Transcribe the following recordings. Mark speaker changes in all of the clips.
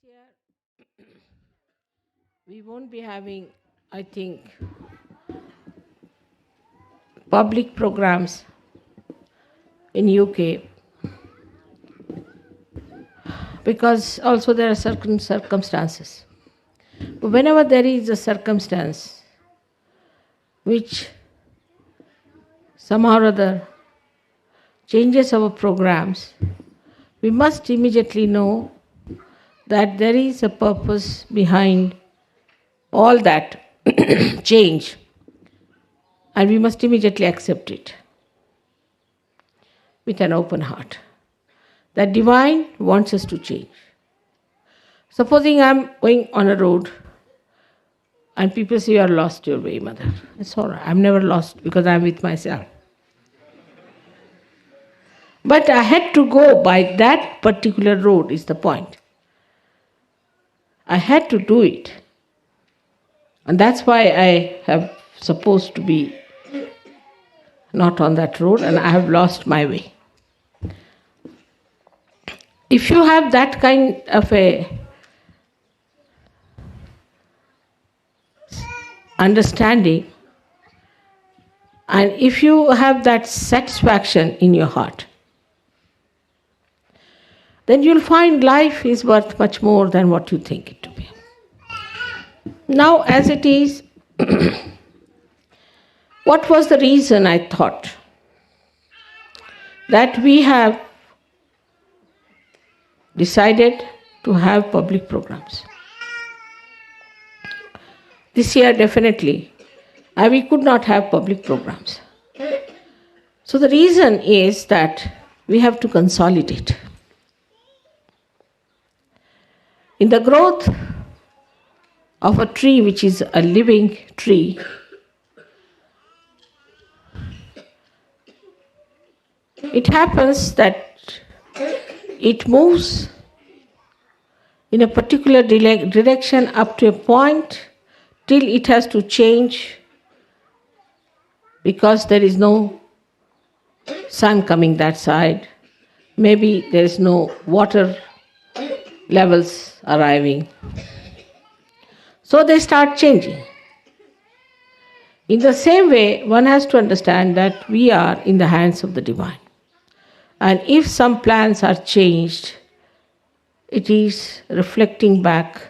Speaker 1: year we won't be having, I think, public programs in UK because also there are certain circumstances. But whenever there is a circumstance which somehow or other changes our programs, we must immediately know that there is a purpose behind all that change, and we must immediately accept it with an open heart. That divine wants us to change. Supposing I'm going on a road and people say, "You are lost your way, mother." It's all right. I'm never lost because I'm with myself. But I had to go by that particular road, is the point. I had to do it. And that's why I have supposed to be not on that road and I have lost my way. If you have that kind of a understanding, and if you have that satisfaction in your heart, then you'll find life is worth much more than what you think it to be. Now, as it is, what was the reason I thought that we have decided to have public programs? This year, definitely, we could not have public programs. So the reason is that we have to consolidate. In the growth of a tree, which is a living tree, it happens that it moves in a particular direction up to a point till it has to change because there is no sun coming that side. Maybe there is no water levels arriving. So they start changing. In the same way, one has to understand that we are in the hands of the divine. And if some plans are changed, it is reflecting back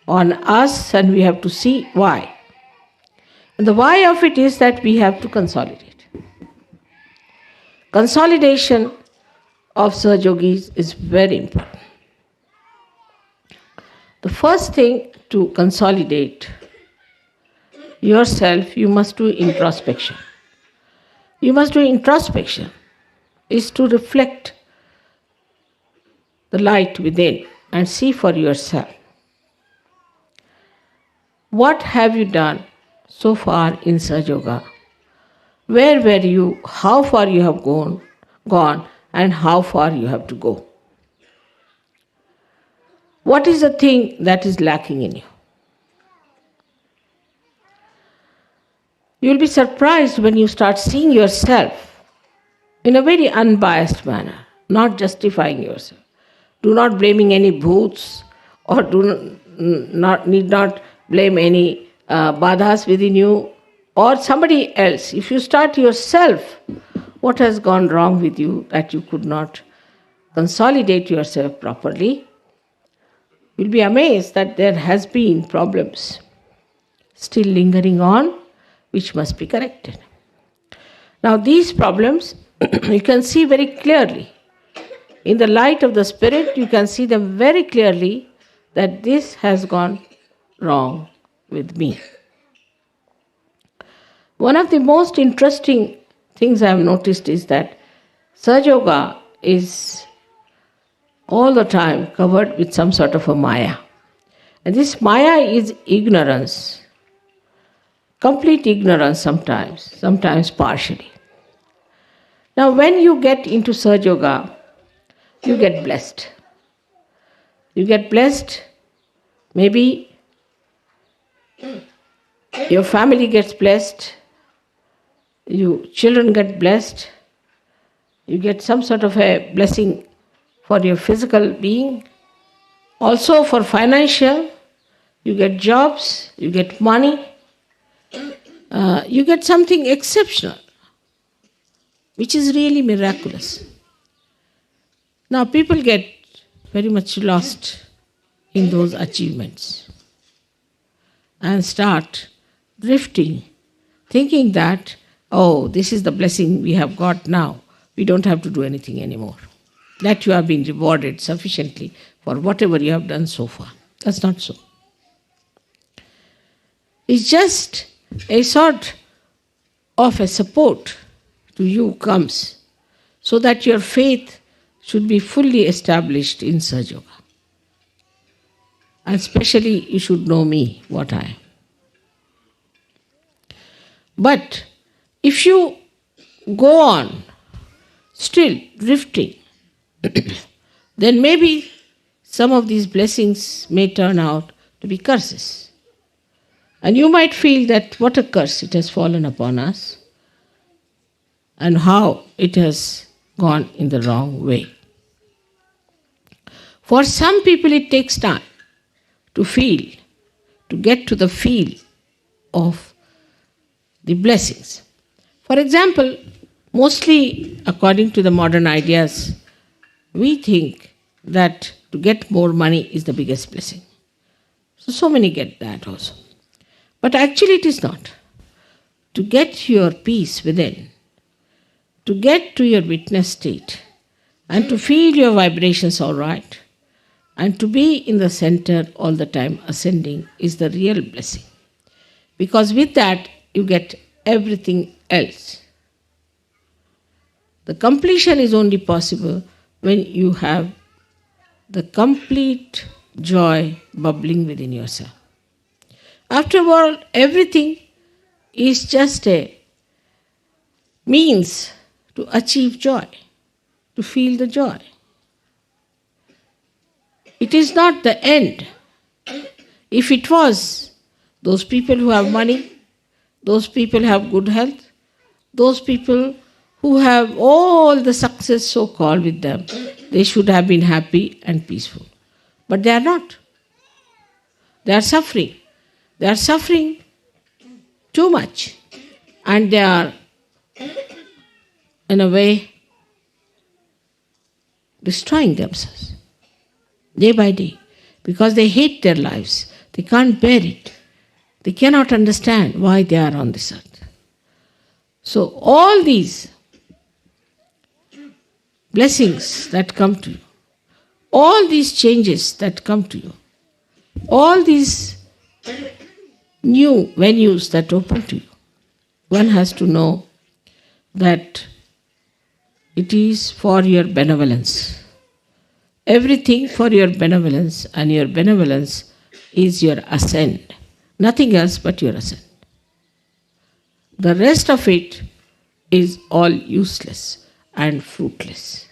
Speaker 1: on us and we have to see why. And the why of it is that we have to consolidate. Consolidation of Sahajogis is very important. The first thing to consolidate yourself, you must do introspection. You must do introspection, is to reflect the light within and see for yourself. What have you done so far in Sahaja Yoga? Where were you? How far you have gone, and how far you have to go? What is the thing that is lacking in you? You'll be surprised when you start seeing yourself in a very unbiased manner, not justifying yourself. Do not blaming any bhoots or need not blame any badhas within you or somebody else. If you start yourself, what has gone wrong with you that you could not consolidate yourself properly, you'll be amazed that there has been problems still lingering on, which must be corrected. Now these problems, you can see very clearly. In the light of the Spirit, you can see them very clearly that this has gone wrong with me. One of the most interesting things I have noticed is that Sahaja Yoga is all the time covered with some sort of a maya. And this maya is ignorance. Complete ignorance sometimes partially. Now when you get into Sahaja Yoga, you get blessed. You get blessed, maybe your family gets blessed, you children get blessed, you get some sort of a blessing for your physical being, Also for financial, you get jobs, you get money, you get something exceptional, which is really miraculous. Now people get very much lost in those achievements and start drifting, thinking that, oh, this is the blessing we have got now. We don't have to do anything anymore. That you have been rewarded sufficiently for whatever you have done so far. That's not so. It's just a sort of a support to you comes so that your faith should be fully established in Sahaja Yoga. And especially you should know me, what I am. But if you go on still drifting, then maybe some of these blessings may turn out to be curses. And you might feel that what a curse it has fallen upon us and how it has gone in the wrong way. For some people it takes time to get to the feel of the blessings. For example, mostly according to the modern ideas, we think that to get more money is the biggest blessing. So many get that also. But actually it is not. To get your peace within, to get to your witness state, and to feel your vibrations all right, and to be in the center all the time ascending is the real blessing. Because with that, you get everything else. The completion is only possible when you have the complete joy bubbling within yourself. After all, everything is just a means to achieve joy, to feel the joy. It is not the end. If it was, those people who have money, those people who have good health, those people who have all the success so-called with them, they should have been happy and peaceful. But they are not. They are suffering. They are suffering too much. And they are, in a way, destroying themselves day by day because they hate their lives. They can't bear it. They cannot understand why they are on this earth. So all these blessings that come to you, all these changes that come to you, all these new venues that open to you, one has to know that it is for your benevolence. Everything for your benevolence, and your benevolence is your ascent. Nothing else but your ascent. The rest of it is all useless and fruitless.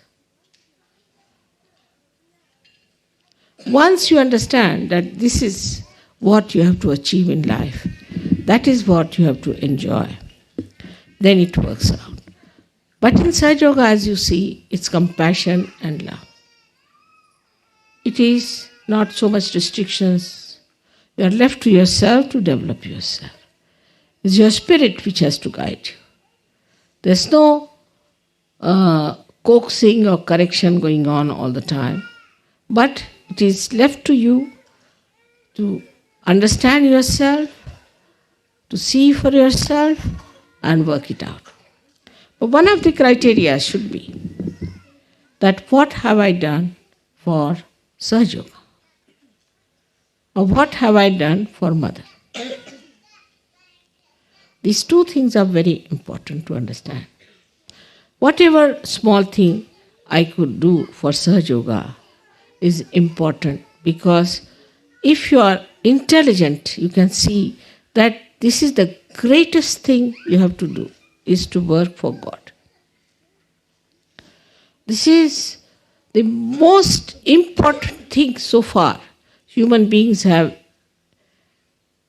Speaker 1: Once you understand that this is what you have to achieve in life, that is what you have to enjoy, then it works out. But in Sahaja Yoga, as you see, it's compassion and love. It is not so much restrictions. You are left to yourself to develop yourself. It's your spirit which has to guide you. There's no coaxing or correction going on all the time. But it is left to you to understand yourself, to see for yourself, and work it out. But one of the criteria should be that what have I done for Sahaja Yoga? Or what have I done for Mother? These two things are very important to understand. Whatever small thing I could do for Sahaja Yoga is important, because if you are intelligent, you can see that this is the greatest thing you have to do, is to work for God. This is the most important thing so far human beings have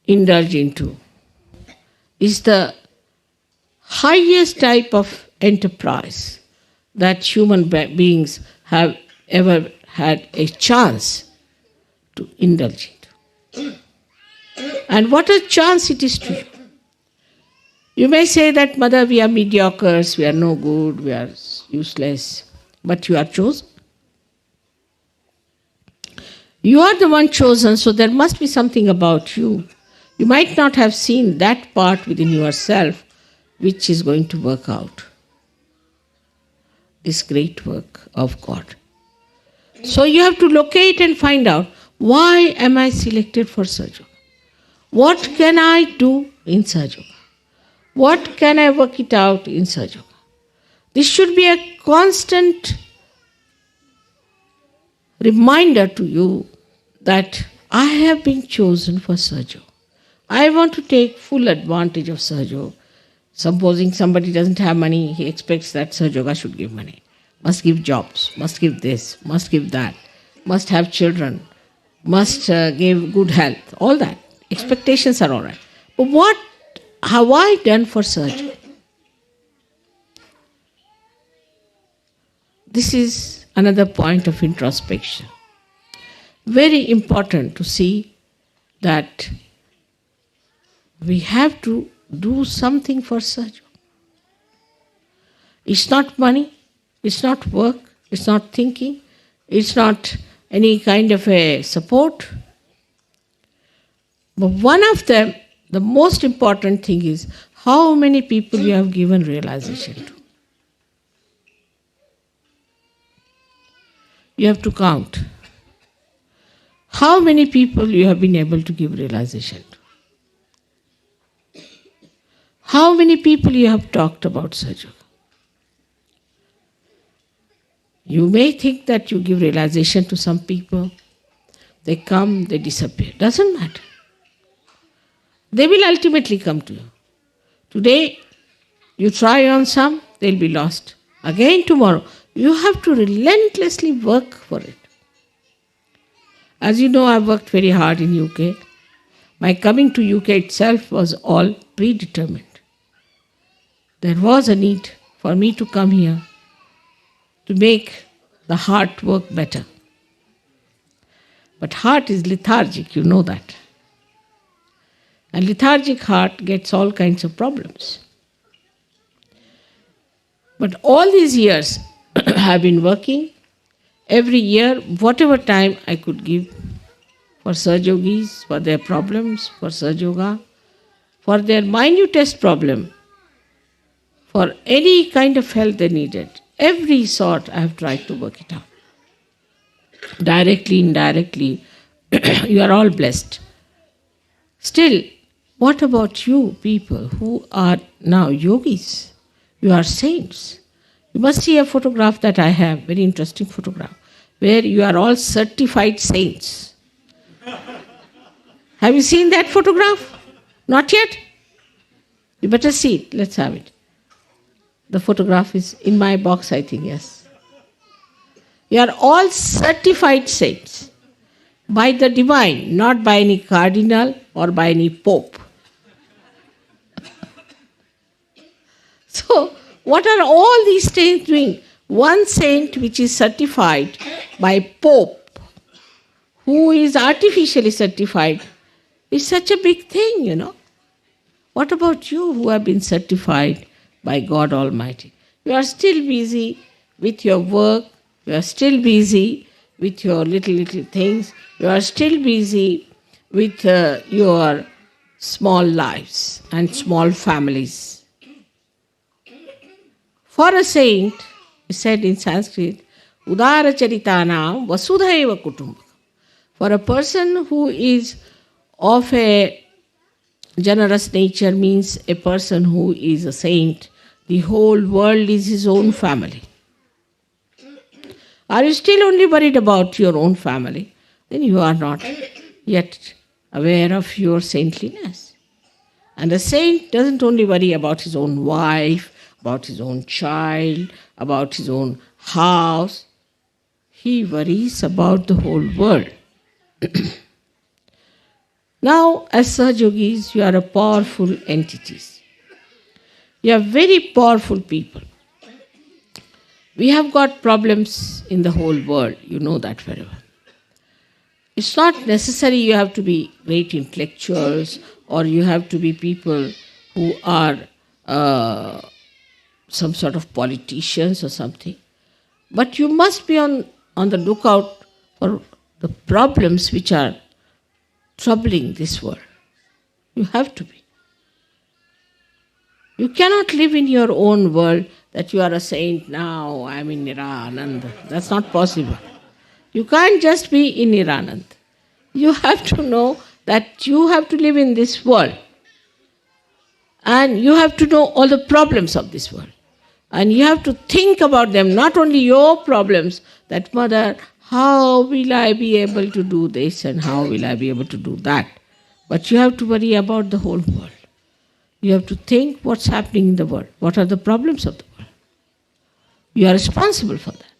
Speaker 1: indulged into. Is the highest type of enterprise that human beings have ever had a chance to indulge into. And what a chance it is to you. You may say that, Mother, we are mediocres, we are no good, we are useless, but you are chosen. You are the one chosen, so there must be something about you. You might not have seen that part within yourself which is going to work out this great work of God. So you have to locate and find out, why am I selected for Sahaja Yoga? What can I do in Sahaja Yoga? What can I work it out in Sahaja Yoga? This should be a constant reminder to you that I have been chosen for Sahaja Yoga. I want to take full advantage of Sahaja Yoga. Supposing somebody doesn't have money, he expects that Sahaja Yoga should give money. Must give jobs, must give this, must give that, must have children, must give good health, all that. Expectations are all right. But what have I done for Sahaja Yoga? This is another point of introspection. Very important to see that we have to do something for Sahaja Yoga. It's not money, it's not work, it's not thinking, it's not any kind of a support. But one of them, the most important thing is how many people you have given realization to. You have to count how many people you have been able to give realization to. How many people you have talked about Sahaja Yoga. You may think that you give realization to some people. They come, they disappear. Doesn't matter. They will ultimately come to you. Today, you try on some, they'll be lost. Again tomorrow. You have to relentlessly work for it. As you know, I've worked very hard in UK. My coming to UK itself was all predetermined. There was a need for me to come here to make the heart work better. But heart is lethargic, you know that. And lethargic heart gets all kinds of problems. But all these years I've been working. Every year, whatever time I could give for Sahaja Yogis, for their problems, for Sahaja Yoga, for their minutest problem, for any kind of help they needed. Every sort I have tried to work it out. Directly, indirectly, you are all blessed. Still, what about you people who are now yogis? You are saints. You must see a photograph that I have, very interesting photograph, where you are all certified saints. Have you seen that photograph? Not yet? You better see it. Let's have it. The photograph is in my box, I think, yes. You are all certified saints by the divine, not by any cardinal or by any pope. So, what are all these saints doing? One saint which is certified by pope, who is artificially certified, is such a big thing, you know. What about you who have been certified by God Almighty? You are still busy with your work, you are still busy with your little things, you are still busy with your small lives and small families. For a saint, it said in Sanskrit, Udara Charitanam Vasudhaiva Kutumbakam. For a person who is of a generous nature, means a person who is a saint, the whole world is his own family. Are you still only worried about your own family? Then you are not yet aware of your saintliness. And a saint doesn't only worry about his own wife, about his own child, about his own house. He worries about the whole world. Now, as Sahaja Yogis, you are a powerful entities. You are very powerful people. We have got problems in the whole world, you know that very well. It's not necessary you have to be great intellectuals or you have to be people who are some sort of politicians or something. But you must be on the lookout for the problems which are troubling this world. You have to be. You cannot live in your own world that you are a saint now, I'm in Niranand. That's not possible. You can't just be in Niranand. You have to know that you have to live in this world. And you have to know all the problems of this world. And you have to think about them, not only your problems, that mother, how will I be able to do this and how will I be able to do that? But you have to worry about the whole world. You have to think what's happening in the world. What are the problems of the world? You are responsible for that.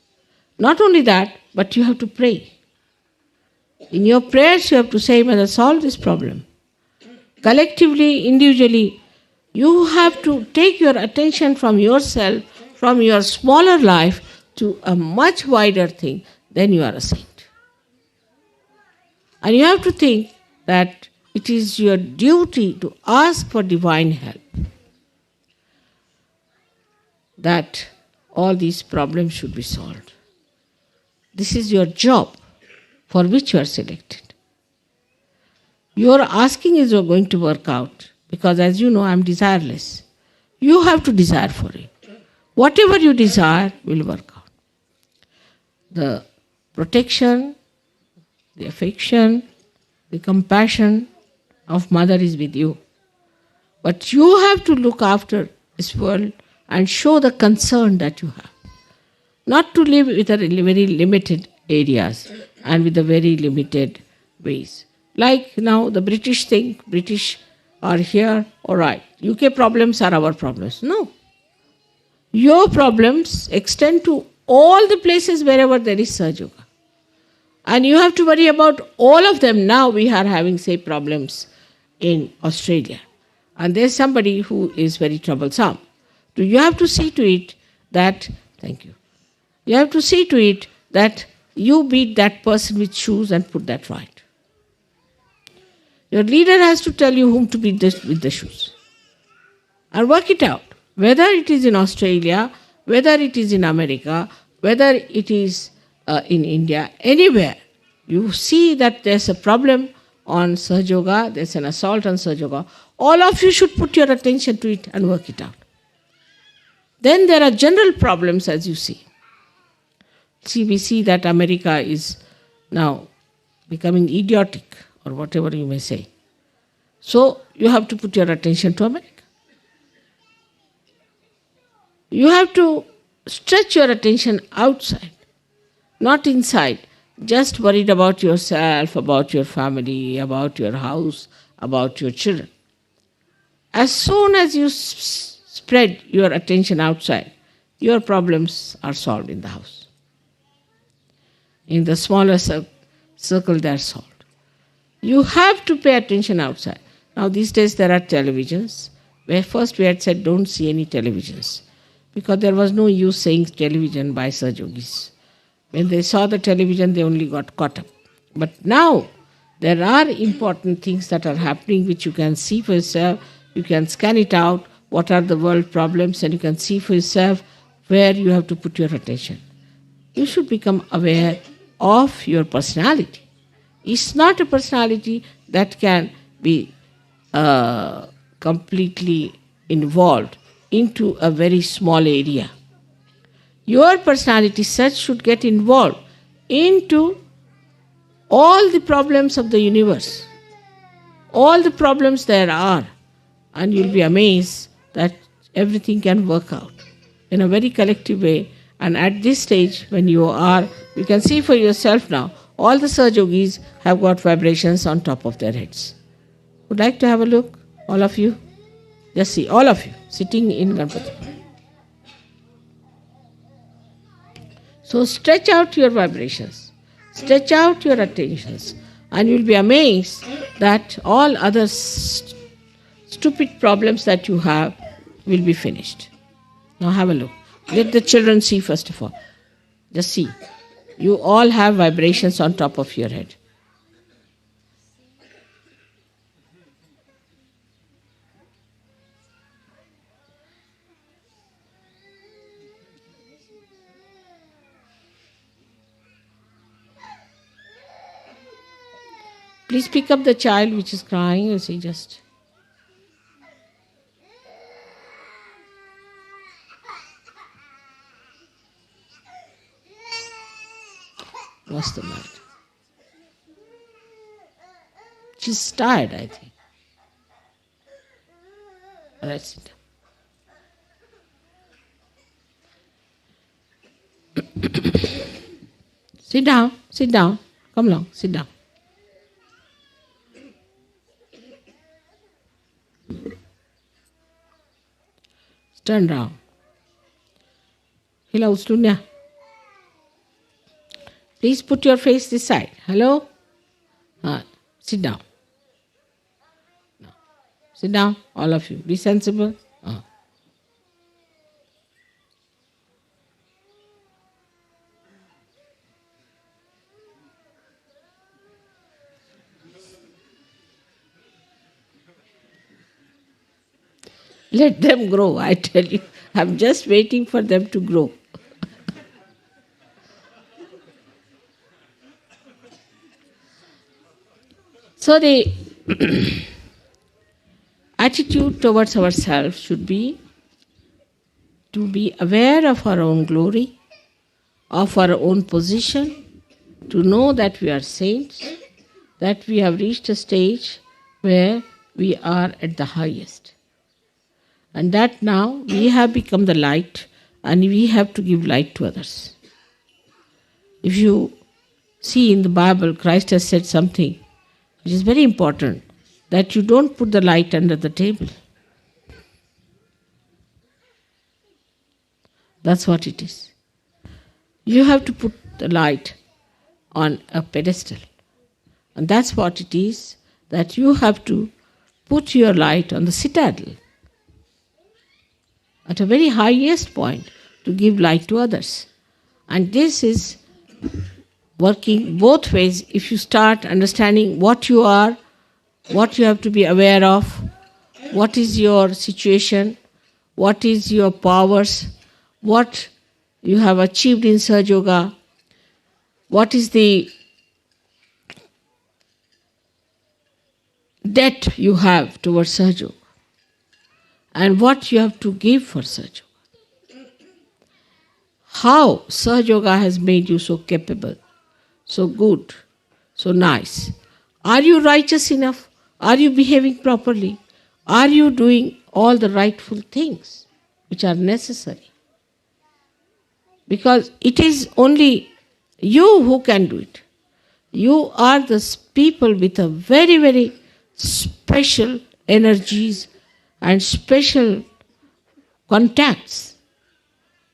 Speaker 1: Not only that, but you have to pray. In your prayers, you have to say, Mother, solve this problem. Collectively, individually, you have to take your attention from yourself, from your smaller life, to a much wider thing. Then you are a saint. And you have to think that it is your duty to ask for divine help. That all these problems should be solved. This is your job for which you are selected. Your asking is going to work out because, as you know, I am desireless. You have to desire for it. Whatever you desire will work out. The protection, the affection, the compassion of mother is with you. But you have to look after this world and show the concern that you have. Not to live with a very limited areas and with a very limited ways. Like now the British think British are here, all right. UK problems are our problems. No. Your problems extend to all the places wherever there is Sahaja Yoga. And you have to worry about all of them. Now we are having, say, problems in Australia. And there's somebody who is very troublesome. So you have to see to it that, thank you, you have to see to it that you beat that person with shoes and put that right. Your leader has to tell you whom to beat with the shoes. And work it out. Whether it is in Australia, whether it is in America, whether it is in India, anywhere, you see that there's a problem on Sahaja Yoga, there's an assault on Sahaja Yoga, all of you should put your attention to it and work it out. Then there are general problems, as you see. See, we see that America is now becoming idiotic, or whatever you may say. So you have to put your attention to America. You have to stretch your attention outside, not inside. Just worried about yourself, about your family, about your house, about your children. As soon as you spread your attention outside, your problems are solved in the house. In the smaller circle, they are solved. You have to pay attention outside. Now, these days there are televisions, where first we had said don't see any televisions, because there was no use saying television by Sahaja Yogis. When they saw the television, they only got caught up. But now, there are important things that are happening which you can see for yourself. You can scan it out, what are the world problems, and you can see for yourself where you have to put your attention. You should become aware of your personality. It's not a personality that can be completely involved into a very small area. Your personality such should get involved into all the problems of the universe, all the problems there are, and you'll be amazed that everything can work out in a very collective way. And at this stage, when you can see for yourself now, all the Sahaja Yogis have got vibrations on top of their heads. Would like to have a look, all of you? Just see, all of you, sitting in Ganpati. So stretch out your vibrations, stretch out your attentions, and you'll be amazed that all other stupid problems that you have will be finished. Now have a look. Let the children see first of all. Just see. You all have vibrations on top of your head. Please pick up the child which is crying. You see, just. What's the matter? She's tired, I think. Let's sit down. Sit down, sit down. Come along, sit down. Turn round. Hello, Stunya. Please put your face this side. Hello? Sit down. No. Sit down, all of you. Be sensible. Let them grow, I tell you. I'm just waiting for them to grow. So the attitude towards ourselves should be to be aware of our own glory, of our own position, to know that we are saints, that we have reached a stage where we are at the highest. And that now we have become the light and we have to give light to others. If you see in the Bible, Christ has said something which is very important, that you don't put the light under the table. That's what it is. You have to put the light on a pedestal. And that's what it is, that you have to put your light on the citadel, at a very highest point, to give light to others. And this is working both ways. If you start understanding what you are, what you have to be aware of, what is your situation, what is your powers, what you have achieved in Sahaja Yoga, what is the debt you have towards Sahaja Yoga, and what you have to give for Sahaja Yoga. How Sahaja Yoga has made you so capable, so good, so nice. Are you righteous enough? Are you behaving properly? Are you doing all the rightful things which are necessary? Because it is only you who can do it. You are the people with a very, very special energies and special contacts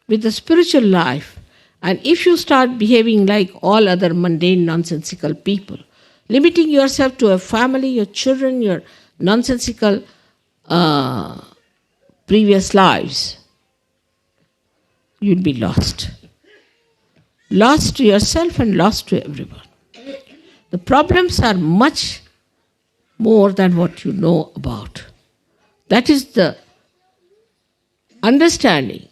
Speaker 1: with the spiritual life. And if you start behaving like all other mundane, nonsensical people, limiting yourself to a family, your children, your nonsensical previous lives, you'll be lost. Lost to yourself and lost to everyone. The problems are much more than what you know about. That is the understanding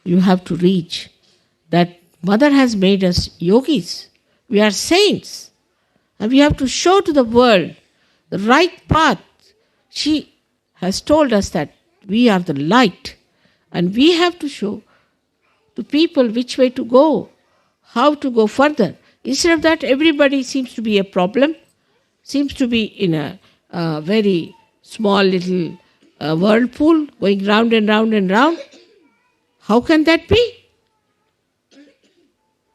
Speaker 1: you have to reach, that Mother has made us yogis. We are saints. And we have to show to the world the right path. She has told us that we are the light. And we have to show to people which way to go, how to go further. Instead of that, everybody seems to be a problem, seems to be in a very small little whirlpool going round and round and round. How can that be?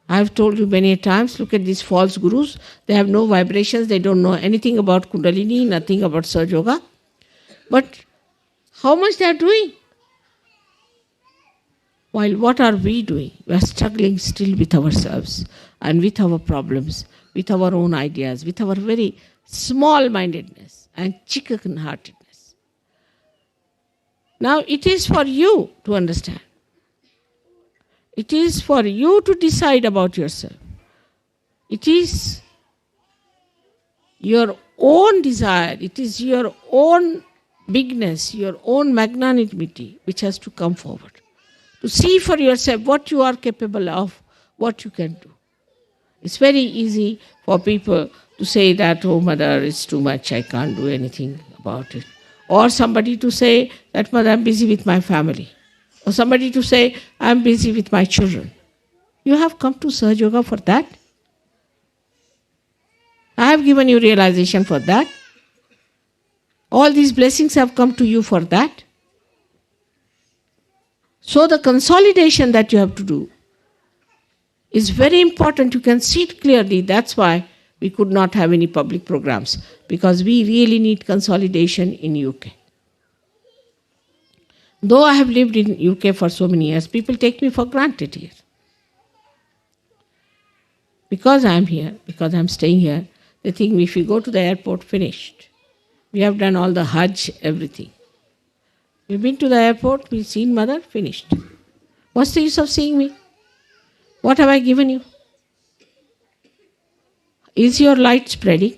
Speaker 1: I have told you many times, look at these false gurus. They have no vibrations. They don't know anything about Kundalini, nothing about Sahaja Yoga. But how much they are doing? While what are we doing? We are struggling still with ourselves and with our problems, with our own ideas, with our very small-mindedness and chicken-heartedness. Now it is for you to understand. It is for you to decide about yourself. It is your own desire, it is your own bigness, your own magnanimity which has to come forward. To see for yourself what you are capable of, what you can do. It's very easy for people to say that, oh, mother, it's too much, I can't do anything about it. Or somebody to say that, mother, I'm busy with my family. Or somebody to say, I'm busy with my children. You have come to Sahaja Yoga for that. I have given you realization for that. All these blessings have come to you for that. So the consolidation that you have to do is very important. You can see it clearly. That's why we could not have any public programs, because we really need consolidation in UK. Though I have lived in UK for so many years, people take me for granted here. Because I am here, because I am staying here, they think if we go to the airport, finished. We have done all the Hajj, everything. We've been to the airport, we've seen mother, finished. What's the use of seeing me? What have I given you? Is your light spreading?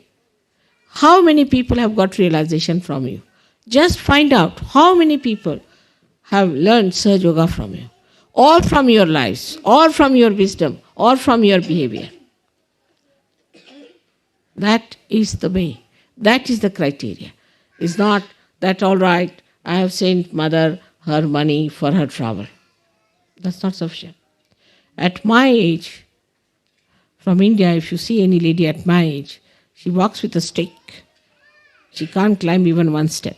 Speaker 1: How many people have got realization from you? Just find out how many people have learned Sahaja Yoga from you, or from your lives, or from your wisdom, or from your behavior. That is the way. That is the criteria. It's not that, all right, I have sent mother her money for her travel. That's not sufficient. At my age, from India, if you see any lady at my age, she walks with a stick. She can't climb even one step.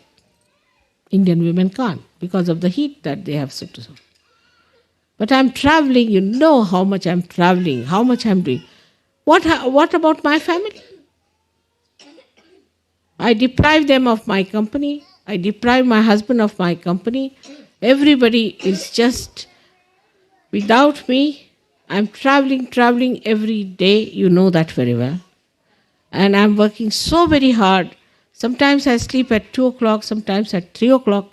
Speaker 1: Indian women can't because of the heat that they have to suffer. But I'm traveling, you know how much I'm traveling, how much I'm doing. What about my family? I deprive them of my company. I deprive my husband of my company. Everybody is just without me. I'm traveling every day. You know that very well. And I'm working so very hard. Sometimes I sleep at 2 o'clock, sometimes at 3 o'clock.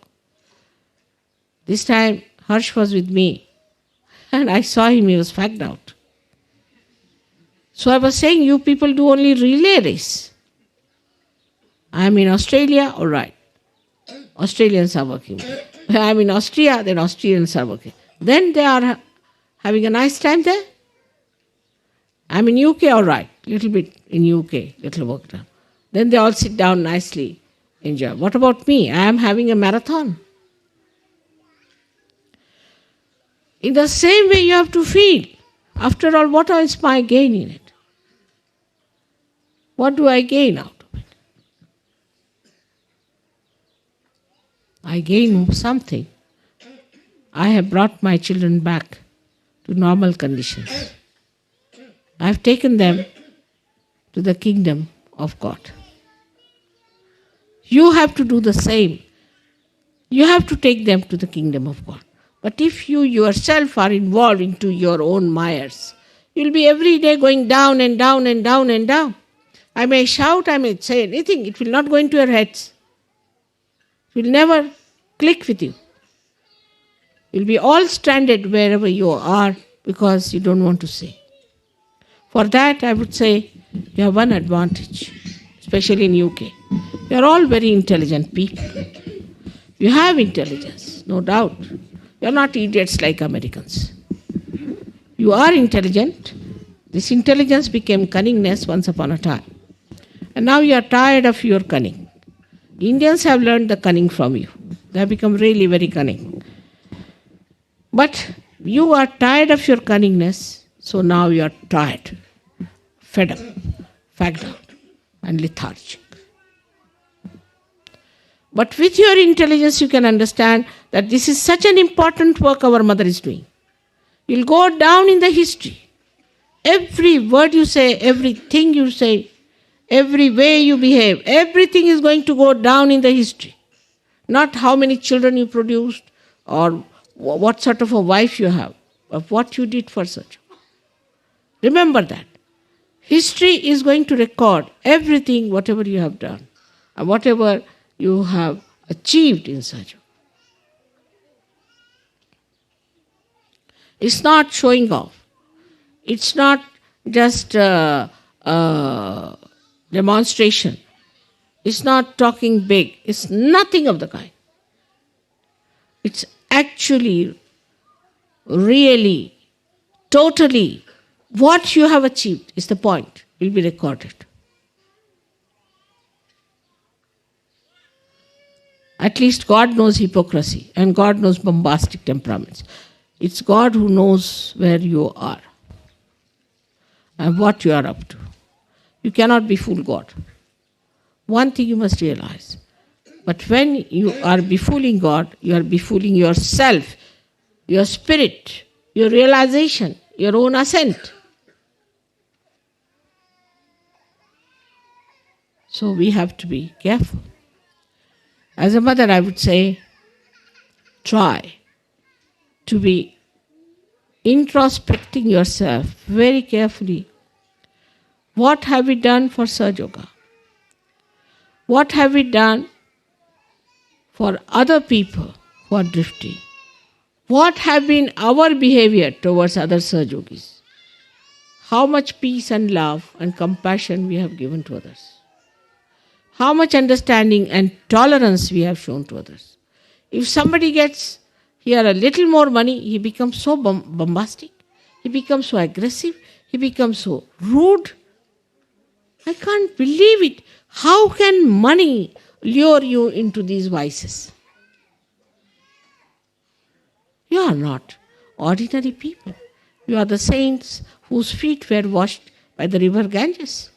Speaker 1: This time, Harsh was with me. And I saw him, he was fagged out. So I was saying, you people do only relay race. I'm in Australia, all right. Australians are working. I'm in Austria, then Austrians are working. Then they are having a nice time there. I'm in UK, all right. Little bit in UK, little work done. Then they all sit down nicely, enjoy. What about me? I am having a marathon. In the same way you have to feel. After all, what is my gain in it? What do I gain out of it? I gain something. I have brought my children back to normal conditions. I have taken them to the kingdom of God. You have to do the same. You have to take them to the kingdom of God. But if you yourself are involved into your own mires, you'll be every day going down and down and down and down. I may shout, I may say anything, it will not go into your heads. It will never click with you. You'll be all stranded wherever you are because you don't want to say. For that, I would say you have one advantage, especially in UK. You are all very intelligent people. You have intelligence, no doubt. You are not idiots like Americans. You are intelligent. This intelligence became cunningness once upon a time. And now you are tired of your cunning. Indians have learned the cunning from you. They have become really very cunning. But you are tired of your cunningness, so now you are tired, fed up, fagged out, and lethargic. But with your intelligence, you can understand that this is such an important work our mother is doing. You'll go down in the history. Every word you say, everything you say, every way you behave, everything is going to go down in the history. Not how many children you produced or what sort of a wife you have, but what you did for such. Remember that. History is going to record everything, whatever you have done, and whatever you have achieved in such. It's not showing off. It's not just demonstration. It's not talking big. It's nothing of the kind. It's actually, really, totally what you have achieved is the point, will be recorded. At least God knows hypocrisy and God knows bombastic temperaments. It's God who knows where you are and what you are up to. You cannot befool God. One thing you must realize. But when you are befooling God, you are befooling yourself, your spirit, your realization, your own ascent. So we have to be careful. As a mother, I would say, try to be introspecting yourself very carefully. What have we done for Sahaja Yoga? What have we done for other people who are drifting? What have been our behavior towards other Sahaja Yogis? How much peace and love and compassion we have given to others? How much understanding and tolerance we have shown to others? If somebody gets here a little more money, he becomes so bombastic, he becomes so aggressive, he becomes so rude. I can't believe it. How can money lure you into these vices? You are not ordinary people. You are the saints whose feet were washed by the river Ganges.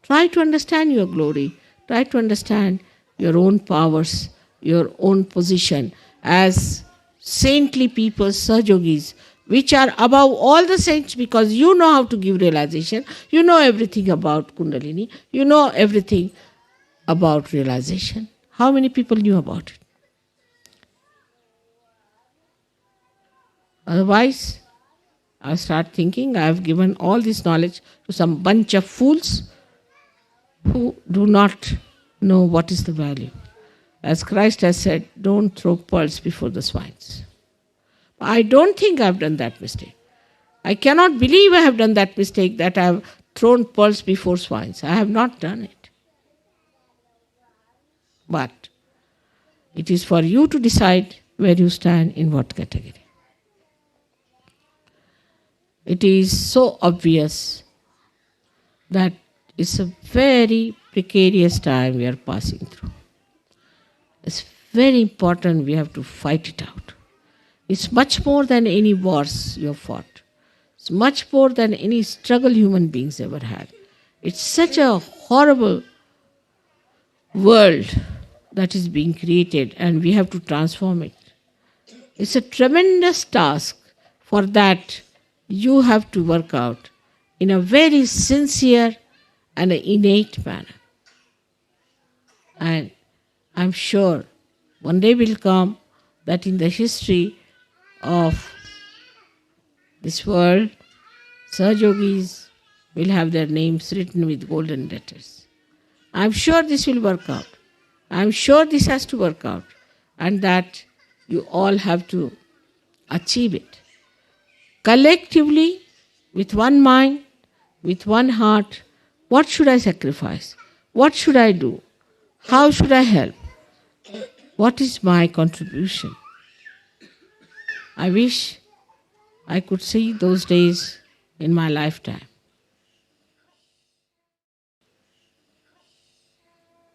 Speaker 1: Try to understand your glory. Try to understand your own powers, your own position as saintly people, Sahaja Yogis, which are above all the saints because you know how to give realization. You know everything about Kundalini. You know everything about realization. How many people knew about it? Otherwise, I start thinking I have given all this knowledge to some bunch of fools who do not know what is the value. As Christ has said, don't throw pearls before the swines. I don't think I have done that mistake. I cannot believe I have done that mistake that I have thrown pearls before swines. I have not done it. But it is for you to decide where you stand in what category. It is so obvious that it's a very precarious time we are passing through. It's very important we have to fight it out. It's much more than any wars you have fought. It's much more than any struggle human beings ever had. It's such a horrible world that is being created and we have to transform it. It's a tremendous task. For that, you have to work out in a very sincere and an innate manner. And I'm sure one day will come that in the history of this world, Sahaja Yogis will have their names written with golden letters. I'm sure this will work out. I'm sure this has to work out. And that you all have to achieve it. Collectively, with one mind, with one heart, what should I sacrifice? What should I do? How should I help? What is my contribution? I wish I could see those days in my lifetime.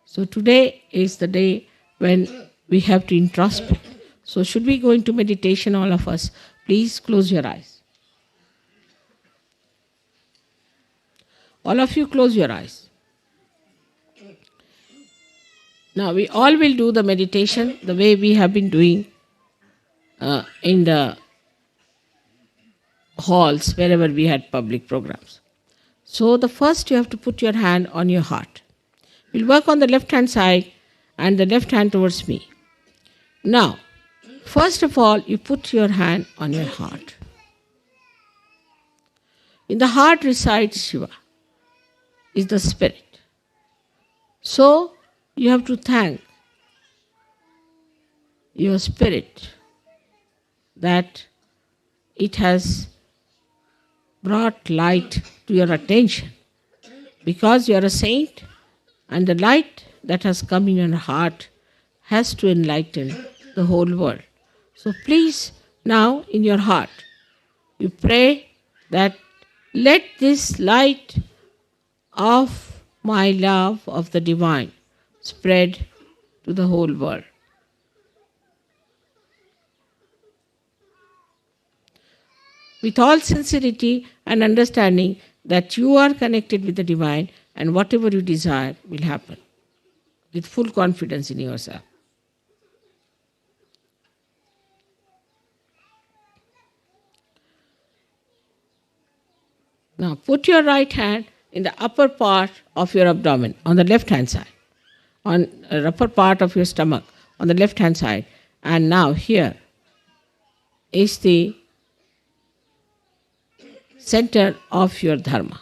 Speaker 1: So today is the day when we have to introspect. So should we go into meditation, all of us? Please close your eyes. All of you close your eyes. Now we all will do the meditation the way we have been doing in the halls wherever we had public programs. So the first you have to put your hand on your heart. We'll work on the left hand side and the left hand towards me. Now, first of all, you put your hand on your heart. In the heart resides Shiva, is the spirit. So, you have to thank your spirit that it has brought light to your attention. Because you are a saint and the light that has come in your heart has to enlighten the whole world. So please, now in your heart, You pray that let this light of my love of the divine spread to the whole world. With all sincerity and understanding that you are connected with the divine and whatever you desire will happen. With full confidence in yourself. Now put your right hand in the upper part of your abdomen, on the left hand side, on the upper part of your stomach, on the left hand side. And now here is the center of your dharma.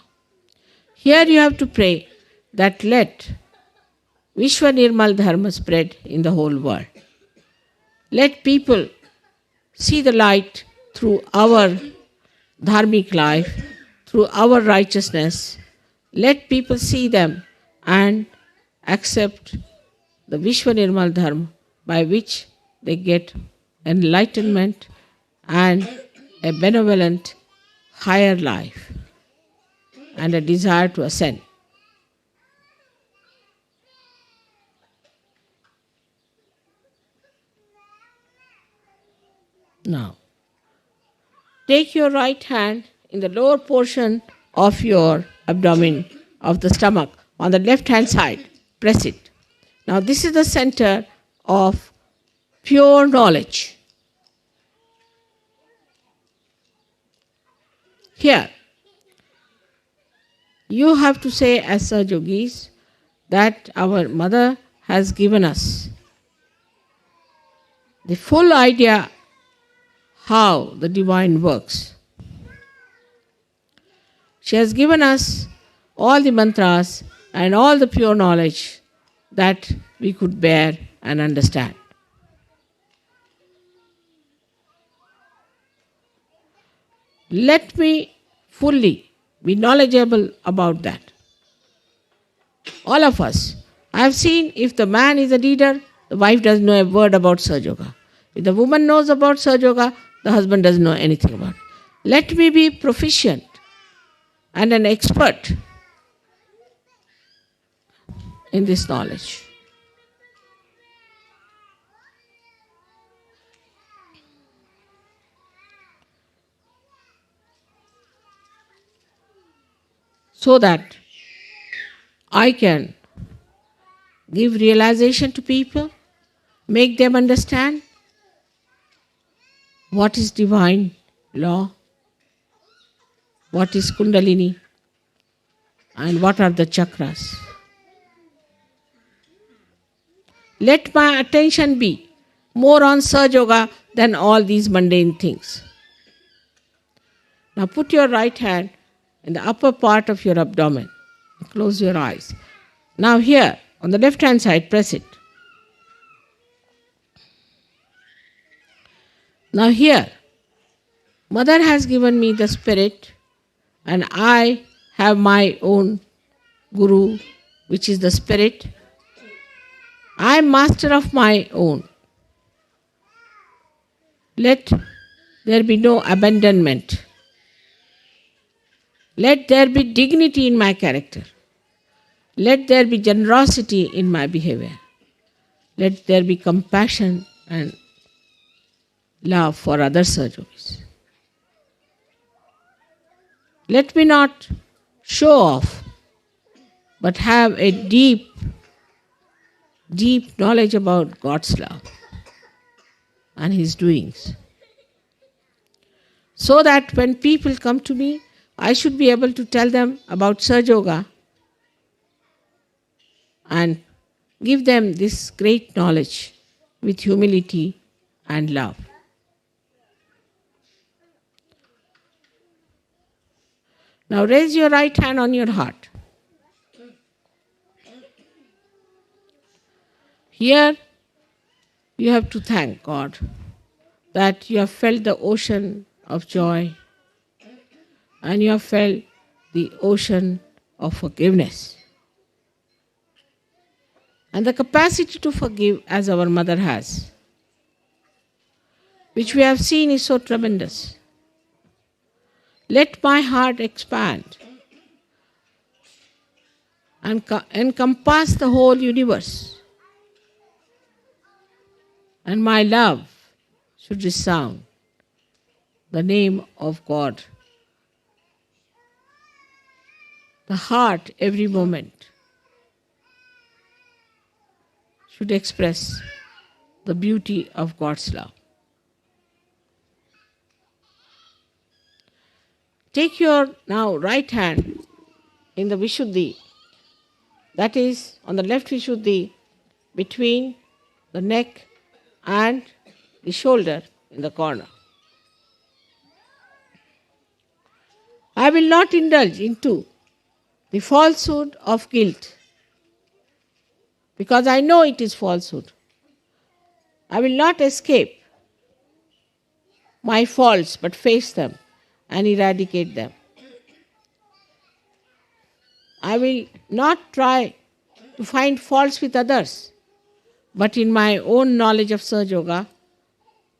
Speaker 1: Here you have to pray that let Vishwa Nirmal Dharma spread in the whole world. Let people see the light through our dharmic life, through our righteousness. Let people see them and accept the Vishwa Nirmal Dharma by which they get enlightenment and a benevolent higher life and a desire to ascend. Now, take your right hand in the lower portion of your abdomen, of the stomach, on the left hand side. Press it. Now, this is the center of pure knowledge. Here, you have to say as Sahaj Yogis that our mother has given us the full idea how the divine works. She has given us all the mantras and all the pure knowledge that we could bear and understand. Let me fully be knowledgeable about that. All of us. I have seen if the man is a leader, the wife doesn't know a word about Sahaja Yoga. If the woman knows about Sahaja Yoga, the husband doesn't know anything about it. Let me be proficient and an expert in this knowledge. So that I can give realization to people, make them understand what is divine law, what is Kundalini, and what are the chakras. Let my attention be more on Sahaja Yoga than all these mundane things. Now put your right hand in the upper part of your abdomen. Close your eyes. Now here, on the left hand side, press it. Now here, Mother has given me the spirit and I have my own Guru, which is the spirit. I am master of my own. Let there be no abandonment. Let there be dignity in my character. Let there be generosity in my behavior. Let there be compassion and love for other Sahaja Yogis. Let me not show off, but have a deep, deep knowledge about God's love and His doings. So that when people come to me, I should be able to tell them about Sahaja Yoga and give them this great knowledge with humility and love. Now raise your right hand on your heart. Here you have to thank God that you have felt the ocean of joy and you have felt the ocean of forgiveness. And the capacity to forgive as our mother has, which we have seen is so tremendous. Let my heart expand and encompass the whole universe. And my love should resound the name of God. The heart every moment should express the beauty of God's love. Take your now right hand in the Vishuddhi, that is on the left Vishuddhi, between the neck and the shoulder in the corner. I will not indulge into the falsehood of guilt, because I know it is falsehood. I will not escape my faults, but face them and eradicate them. I will not try to find faults with others, but in my own knowledge of Sahaja Yoga,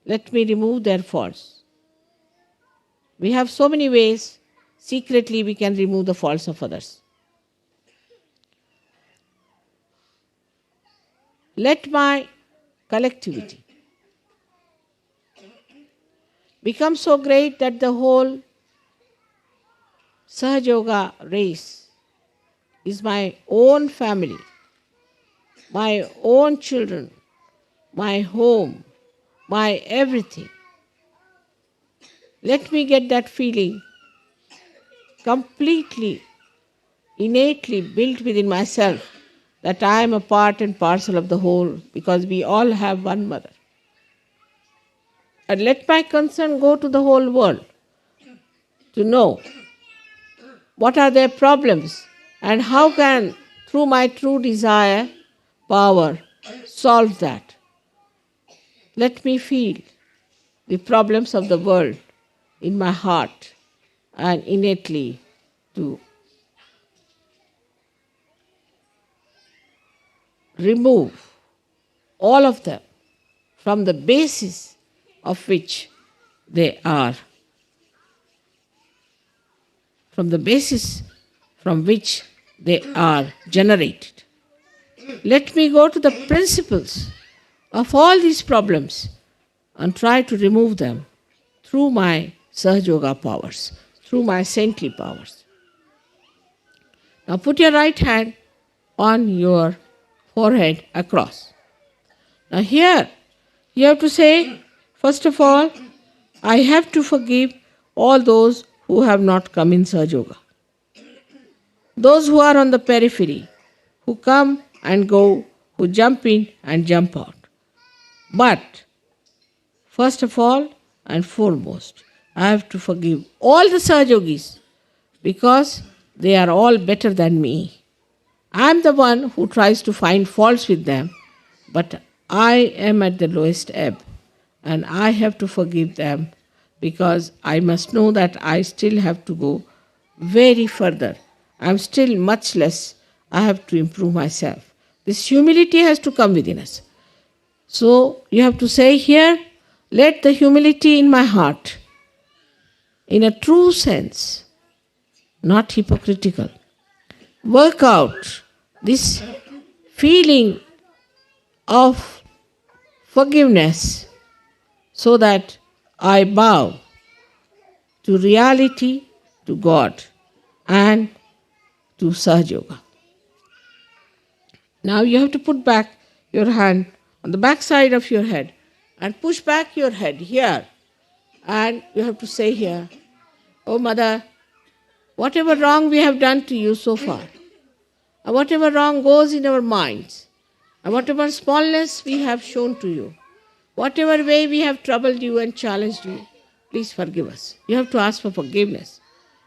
Speaker 1: let me remove their faults. We have so many ways secretly we can remove the faults of others. Let my collectivity become so great that the whole Sahaja Yoga race is my own family, my own children, my home, my everything. Let me get that feeling completely, innately built within myself that I am a part and parcel of the whole, because we all have one mother. And let my concern go to the whole world to know what are their problems and how can, through my true desire, power, solve that. Let me feel the problems of the world in my heart and innately to remove all of them from the basis of which they are, from the basis from which they are generated. Let me go to the principles of all these problems and try to remove them through my Sahaja Yoga powers, through my saintly powers. Now put your right hand on your forehead across. Now here you have to say, first of all, I have to forgive all those who have not come in Sahaja Yoga. Those who are on the periphery, who come and go, who jump in and jump out. But first of all and foremost, I have to forgive all the Sahaja Yogis, because they are all better than me. I am the one who tries to find faults with them, but I am at the lowest ebb, and I have to forgive them, because I must know that I still have to go very further. I am still much less. I have to improve myself. This humility has to come within us. So you have to say here, let the humility in my heart, in a true sense, not hypocritical, work out this feeling of forgiveness so that I bow to reality, to God, and to Sahaja Yoga. Now you have to put back your hand on the back side of your head and push back your head here. And you have to say here, Oh Mother, whatever wrong we have done to you so far, and whatever wrong goes in our minds, and whatever smallness we have shown to you, whatever way we have troubled you and challenged you, please forgive us. You have to ask for forgiveness.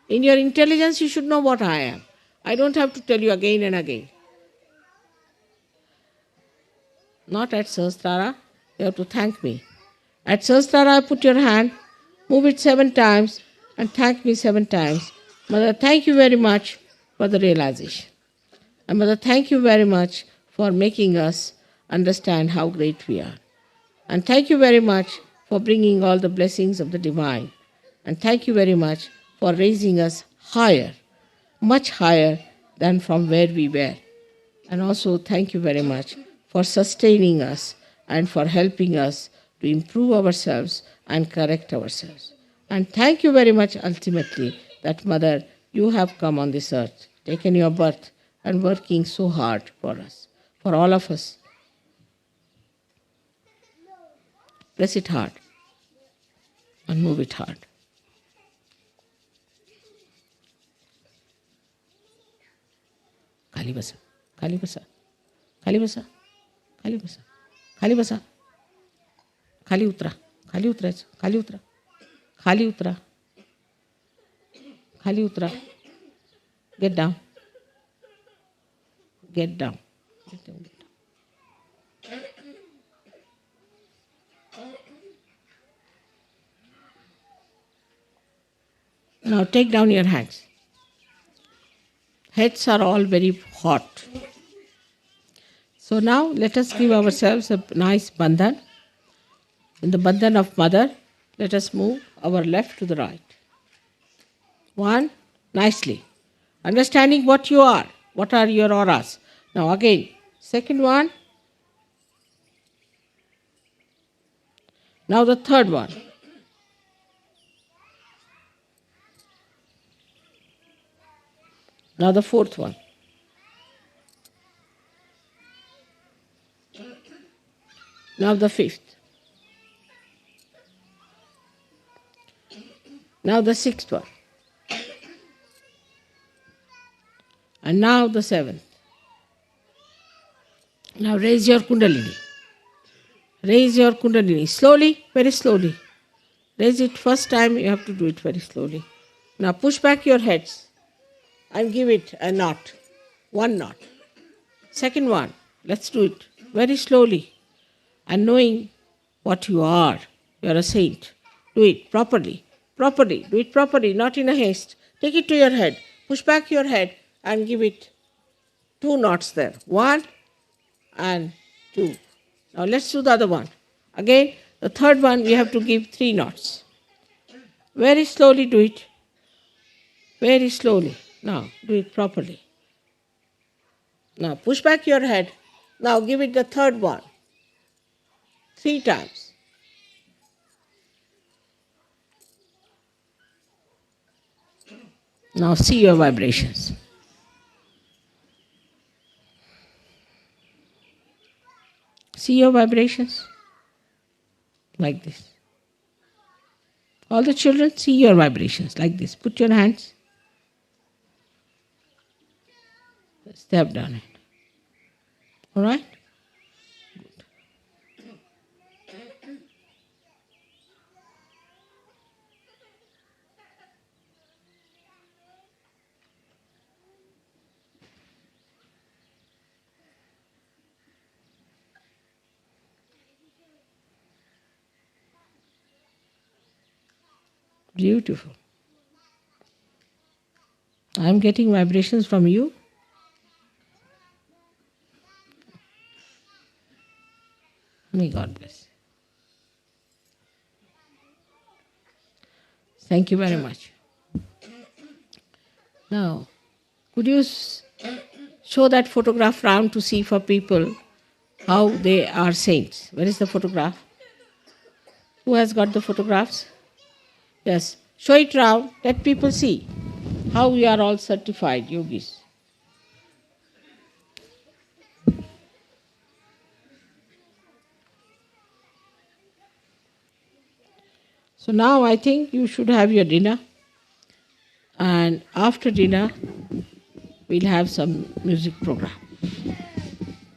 Speaker 1: In your intelligence, you should know what I am. I don't have to tell you again and again. Not at Sahasrara, you have to thank me. At Sahasrara, put your hand, move it 7 times, and thank me 7 times. Mother, thank you very much for the realization. And Mother, thank you very much for making us understand how great we are. And thank you very much for bringing all the blessings of the divine. And thank you very much for raising us higher, much higher than from where we were. And also, thank you very much for sustaining us and for helping us to improve ourselves and correct ourselves. And thank you very much, ultimately, that Mother, you have come on this earth, taken your birth, and working so hard for us, for all of us. Press it hard and move it hard. खाली बसा, खाली बसा, खाली बसा, खाली बसा, खाली बसा, खाली उतरा, खाली उतरायचं, खाली उतरा, खाली उतरा, खाली उतरा. Get down. Get down. Get down. Get down. Now take down your hands. Heads are all very hot. So now let us give ourselves a nice bandhan. In the bandhan of Mother, let us move our left to the right. One, nicely. Understanding what you are. What are your auras? Now again, second one. Now the third one. Now the fourth one. Now the fifth. Now the sixth one. And now the seventh. Now raise your Kundalini. Raise your Kundalini. Slowly, very slowly. Raise it first time, you have to do it very slowly. Now push back your heads and give it a knot. One knot. Second one. Let's do it very slowly. And knowing what you are. You are a saint. Do it properly. Properly. Do it properly, not in a haste. Take it to your head. Push back your head and give it 2 knots there. 1 and 2. Now let's do the other one. Again, the third one we have to give 3 knots. Very slowly do it. Very slowly. Now do it properly. Now push back your head. Now give it the third one. 3 times. Now see your vibrations. See your vibrations? Like this. All the children, see your vibrations like this. Put your hands. Step down it. All right? Beautiful. I am getting vibrations from you. May God bless. Thank you very much. Now, could you show that photograph round to see for people how they are saints? Where is the photograph? Who has got the photographs? Yes. Show it round. Let people see how we are all certified yogis. So now I think you should have your dinner. And after dinner, we'll have some music program.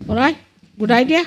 Speaker 1: All right? Good idea?